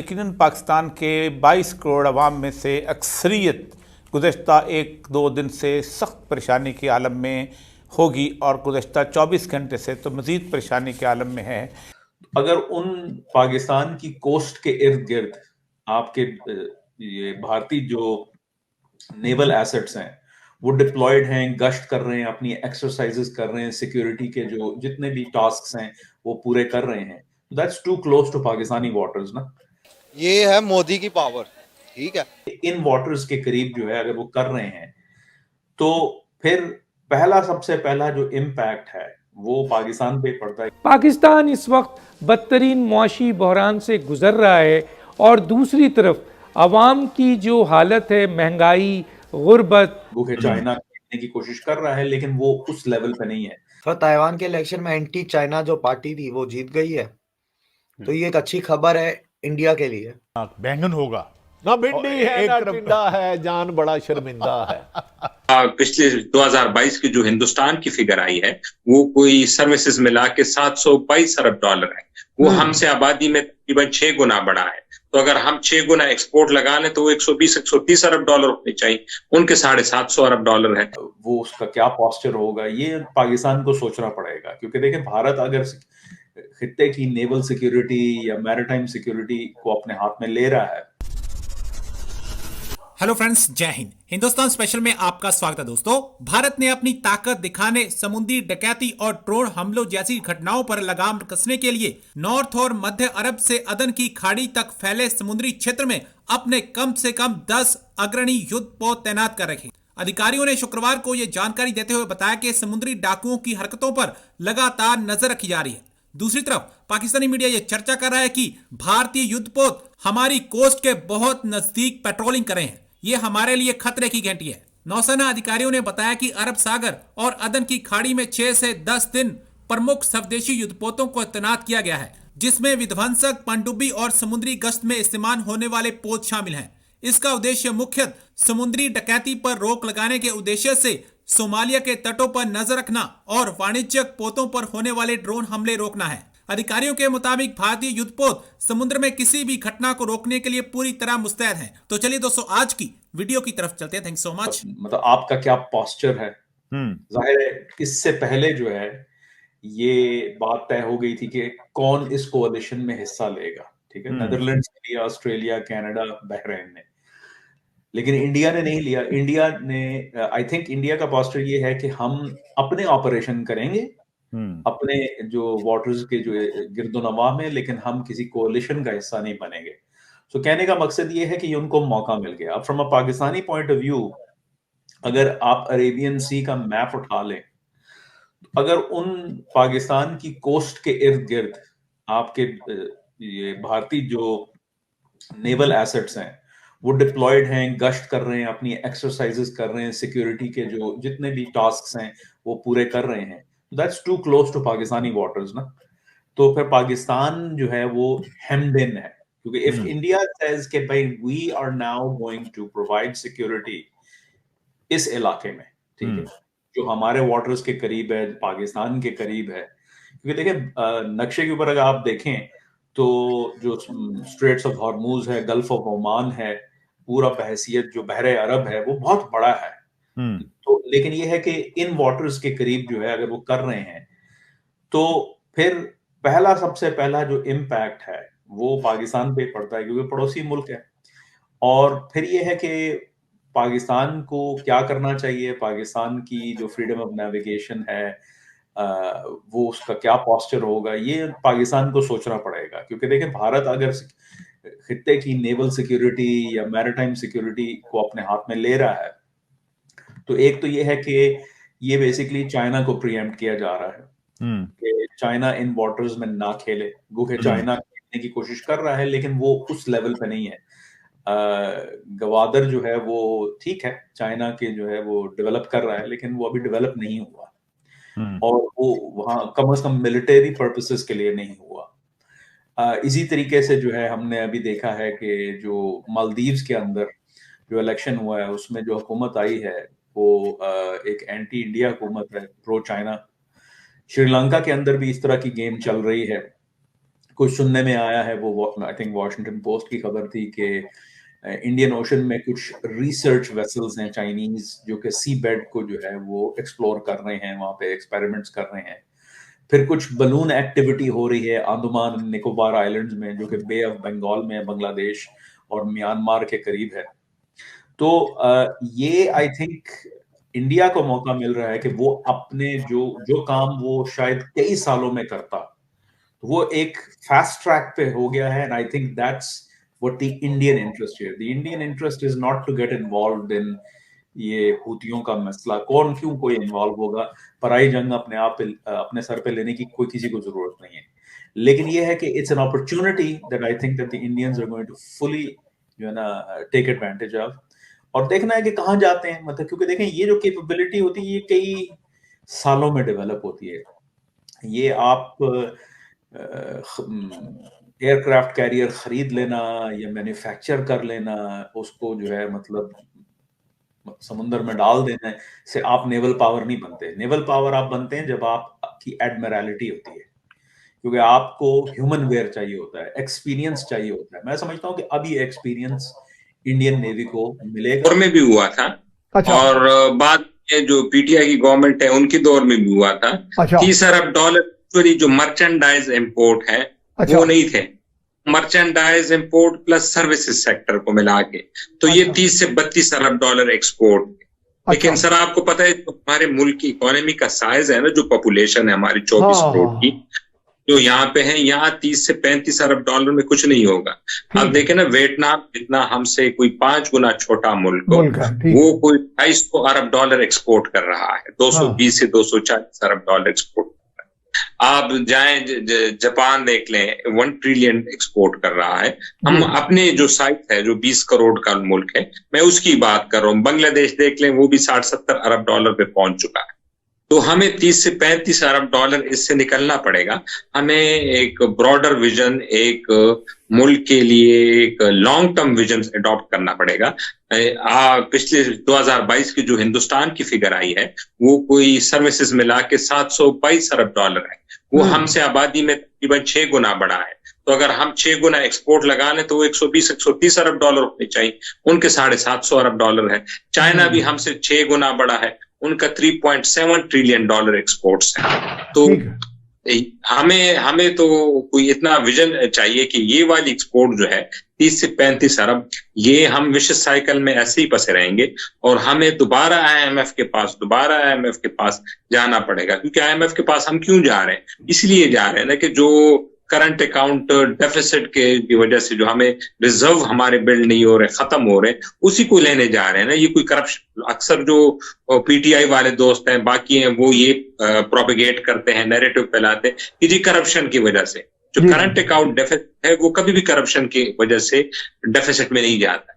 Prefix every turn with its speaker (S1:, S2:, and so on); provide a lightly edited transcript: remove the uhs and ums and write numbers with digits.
S1: यकीनन पाकिस्तान के 22 करोड़ अवाम में से अक्सरियत गुज़श्ता 1-2 दिन से सख्त परेशानी के आलम में होगी और गुज़श्ता 24 घंटे से तो मज़ीद परेशानी के आलम में है।
S2: अगर उन पाकिस्तान की कोस्ट के इर्द गिर्द आपके ये भारतीय जो नेवल एसेट्स हैं वो डिप्लॉयड हैं, गश्त कर रहे हैं, अपनी एक्सरसाइजेस कर रहे हैं, सिक्योरिटी के जो जितने भी टास्क्स हैं वो पूरे कर रहे हैं, that's too close to Pakistani waters ना।
S3: ये है मोदी की पावर, ठीक है।
S2: इन वाटर्स के करीब जो है अगर वो कर रहे हैं तो फिर सबसे पहला जो इम्पैक्ट है वो पाकिस्तान पे पड़ता है।
S4: पाकिस्तान इस वक्त बदतरीन मुआशी बहरान से गुजर रहा है और दूसरी तरफ अवाम की जो हालत है, महंगाई, गुर्बत,
S2: भूखे चाइना खरीदने की कोशिश कर रहा है लेकिन वो उस लेवल पे नहीं है।
S5: तो ताइवान के इलेक्शन में एंटी चाइना जो पार्टी थी वो जीत गई है, तो ये एक अच्छी खबर है इंडिया के लिए।
S6: बैंगन होगा
S7: ना भिंडी है ना टिंडा है, जान बड़ा शर्मिंदा है।
S8: पिछले 2022 की जो हिंदुस्तान की फिगर आई है वो कोई सर्विसेज मिला के 722 अरब डॉलर है। वो हमसे आबादी में तकरीबन 6 गुना बड़ा है। तो अगर हम 6 गुना एक्सपोर्ट लगा लें तो वो 120-130 अरब डॉलर होने चाहिए, उनके 750 अरब डॉलर है।
S2: वो उसका क्या पोस्चर होगा ये पाकिस्तान को सोचना पड़ेगा, क्योंकि देखिए भारत अगर खित्ते की नेवल सिक्योरिटी या मैरिटाइम सिक्योरिटी को अपने हाथ में ले रहा है।
S9: हेलो फ्रेंड्स, जय हिंद। हिंदुस्तान स्पेशल में आपका स्वागत है। दोस्तों, भारत ने अपनी ताकत दिखाने समुद्री डकैती और ड्रोन हमलों जैसी घटनाओं पर लगाम कसने के लिए नॉर्थ और मध्य अरब से अदन की खाड़ी तक फैले समुद्री क्षेत्र में अपने कम से कम 10 अग्रणी युद्धपोत तैनात कर रखे। अधिकारियों ने शुक्रवार को यह जानकारी देते हुए बताया कि समुद्री डाकुओं की हरकतों पर लगातार नजर रखी जा रही है। दूसरी तरफ पाकिस्तानी मीडिया यह चर्चा कर रहा है कि भारतीय युद्धपोत हमारी कोस्ट के बहुत नजदीक पेट्रोलिंग कर रहे हैं। ये हमारे लिए खतरे की घंटी है। नौसेना अधिकारियों ने बताया कि अरब सागर और अदन की खाड़ी में 6 से 10 दिन प्रमुख स्वदेशी युद्धपोतों को तैनात किया गया है, जिसमें विध्वंसक, पनडुब्बी और समुद्री गश्त में इस्तेमाल होने वाले पोत शामिल हैं। इसका उद्देश्य मुख्यतः समुद्री डकैती पर रोक लगाने के उद्देश्य से सोमालिया के तटों पर नजर रखना और वाणिज्यिक पोतों पर होने वाले ड्रोन हमले रोकना है। अधिकारियों के मुताबिक भारतीय युद्धपोत समुद्र में किसी भी घटना को रोकने के लिए पूरी तरह मुस्तैद हैं। तो चलिए दोस्तों, आज की वीडियो की तरफ चलते हैं। Thank so much.
S2: मतलब आपका क्या पोस्चर है? जाहिर है इससे पहले जो है ये बात तय हो गई थी कि कौन इस कोalition में हिस्सा लेगा, ठीक है। नेदरलैंड्स ने लिया, ऑस्ट्रेलिया, कनाडा, बहरीन ने, लेकिन इंडिया ने नहीं लिया। इंडिया ने, आई थिंक इंडिया का पोस्टर ये है कि हम अपने ऑपरेशन करेंगे अपने जो वाटर्स के जो गिरदोनवा में, लेकिन हम किसी कोalition का हिस्सा नहीं बनेंगे। सो कहने का मकसद ये है कि उनको मौका मिल गया। अब from a Pakistani point of view, अगर आप अरेबियन सी का मैप उठा लें, अगर उन पाकिस्तान की कोस्ट के इर्द गिर्द आपके ये भारतीय जो नेवल एसेट्स हैं वो डिप्लॉयड हैं, गश्त कर रहे हैं, अपनी एक्सरसाइजेस कर रहे हैं, सिक्योरिटी के जो जितने भी टास्क्स हैं वो पूरे कर रहे हैं, that's too close to Pakistani waters ना। तो फिर पाकिस्तान जो है वो हेम्ड इन है, क्योंकि इफ इंडिया सेज कि भाई we are now going to provide security इस इलाके में, ठीक है, जो हमारे वाटर्स के करीब है, पाकिस्तान के करीब है। क्योंकि देखिए नक्शे के ऊपर अगर आप देखें तो जो स्ट्रेट्स ऑफ हॉर्मूज है, गल्फ ऑफ ओमान है, पूरा बहसियत जो बहरे अरब है वो बहुत बड़ा है। तो लेकिन ये है कि इन वाटर्स के करीब जो है अगर वो कर रहे हैं तो फिर सबसे पहला जो इम्पैक्ट है वो पाकिस्तान पे पड़ता है, क्योंकि पड़ोसी मुल्क है। और फिर ये है कि पाकिस्तान को क्या करना चाहिए, पाकिस्तान की जो फ्रीडम ऑफ नेविगेशन है वो उसका क्या पोस्चर होगा ये पाकिस्तान को सोचना पड़ेगा। क्योंकि देखिए भारत अगर खित्ते की नेवल सिक्योरिटी या मैरिटाइम सिक्योरिटी को अपने हाथ में ले रहा है तो एक तो ये है कि ये बेसिकली चाइना को प्रीएम्प्ट किया जा रहा है कि चाइना इन वाटर्स में ना खेले। भूखे चाइना खेलने की कोशिश कर रहा है लेकिन वो उस लेवल पे नहीं है। गवादर जो है वो ठीक है, चाइना के जो है वो डेवलप कर रहा है लेकिन वो अभी डेवलप नहीं हुआ और वो वहां कम से कम मिलिट्री पर्पसेस के लिए नहीं हुआ। इसी तरीके से जो है हमने अभी देखा है कि जो मालदीव्स के अंदर जो इलेक्शन हुआ है उसमें जो हुकूमत आई है वो एक एंटी इंडिया हुकूमत है, प्रो चाइना। श्रीलंका के अंदर भी इस तरह की गेम चल रही है कुछ सुनने में आया है, वो आई थिंक वॉशिंगटन पोस्ट की खबर थी कि इंडियन ओशन में कुछ रिसर्च वेसल्स हैं चाइनीज जो कि सी बेड को जो है वो एक्सप्लोर कर रहे हैं, वहां पे एक्सपेरिमेंट्स कर रहे हैं। फिर कुछ बलून एक्टिविटी हो रही है अंडमान निकोबार आइलैंड्स में, जो कि बे ऑफ बंगाल में, बांग्लादेश और म्यांमार के करीब है। तो ये आई थिंक इंडिया को मौका मिल रहा है कि वो अपने जो काम वो शायद कई सालों में करता, वो एक फास्ट ट्रैक पे हो गया है। And I think that's what the Indian interest है। The Indian interest is not to get involved in ये हूतियों का मसला। कौन क्यों कोई इन्वॉल्व होगा, पराई जंग अपने सर पे लेने की कोई किसी को जरूरत नहीं है। लेकिन ये है कि it's an opportunity that I think that the Indians are going to fully जो है ना टेक एडवांटेज ऑफ। और देखना है कि कहाँ जाते हैं, मतलब क्योंकि देखें ये जो कैपेबिलिटी होती है ये कई सालों में डेवलप होती है। ये आप एयरक्राफ्ट कैरियर खरीद लेना या मैन्युफैक्चर कर लेना, उसको जो है मतलब समुद्र में डाल देना से आप नेवल पावर नहीं बनते। नेवल पावर आप बनते हैं जब आपकी एडमिरलिटी होती है, क्योंकि आपको ह्यूमन वेयर चाहिए होता है, एक्सपीरियंस चाहिए होता है। मैं समझता हूँ कि अब ये एक्सपीरियंस इंडियन नेवी को मिलेगा।
S8: दौर में भी हुआ था। अच्छा। और बाद में जो पीटीआई की गवर्नमेंट है उनके दौर में भी हुआ था। अच्छा। 30 अरब डॉलर जो मर्चेंडाइज इंपोर्ट है, अच्छा, वो नहीं थे। Merchandise import plus services sector को मिला के तो ये 30 से 32 अरब डॉलर एक्सपोर्ट। लेकिन सर आपको पता है हमारे मुल्क की इकोनॉमी का साइज है ना, जो पॉपुलेशन है हमारी 24 करोड़ की, जो यहाँ पे है, यहाँ 30 से 35 अरब डॉलर में कुछ नहीं होगा। अब देखें ना, वियतनाम इतना हमसे कोई 5 गुना छोटा मुल्क हो, वो कोई 250 अरब डॉलर एक्सपोर्ट कर रहा है, 220 से 240 अरब डॉलर एक्सपोर्ट। आप जाएं जापान देख लें, 1 ट्रिलियन एक्सपोर्ट कर रहा है। हम अपने जो साइज है जो 20 करोड़ का मुल्क है, मैं उसकी बात कर रहा हूँ। बांग्लादेश देख लें, वो भी 60-70 अरब डॉलर पे पहुंच चुका है। तो हमें 30 से 35 अरब डॉलर इससे निकलना पड़ेगा। हमें एक ब्रॉडर विजन, एक मुल्क के लिए एक लॉन्ग टर्म विजन अडॉप्ट करना पड़ेगा। पिछले 2022 की जो हिंदुस्तान की फिगर आई है, वो कोई सर्विसेज मिला के 722 अरब डॉलर है। वो हमसे आबादी में तकरीबन 6 गुना बड़ा है। तो अगर हम 6 गुना एक्सपोर्ट लगा लें तो वो 120-130 अरब डॉलर होने चाहिए। उनके 750 अरब डॉलर है। चाइना भी हमसे 6 गुना बड़ा है, उनका 3.7 ट्रिलियन डॉलर एक्सपोर्ट्स है। तो हमें तो कोई इतना विजन चाहिए कि ये वाली एक्सपोर्ट जो है 30 से 35 अरब, ये हम विशेष साइकिल में ऐसे ही फंसे रहेंगे और हमें दोबारा आईएमएफ के पास जाना पड़ेगा। क्योंकि आईएमएफ के पास हम क्यों जा रहे हैं? इसलिए जा रहे हैं ना कि जो करंट अकाउंट डेफिसिट की वजह से जो हमें रिजर्व हमारे बिल्ड नहीं हो रहे, खत्म हो रहे, उसी को लेने जा रहे हैं ना। ये कोई करप्शन, अक्सर जो पीटीआई वाले दोस्त हैं, बाकी हैं, वो ये प्रोपेगेट करते हैं, नैरेटिव फैलाते हैं कि जी करप्शन की वजह से जो करंट अकाउंट डेफिसिट है वो कभी भी करप्शन की वजह से डेफिसिट में नहीं जाता।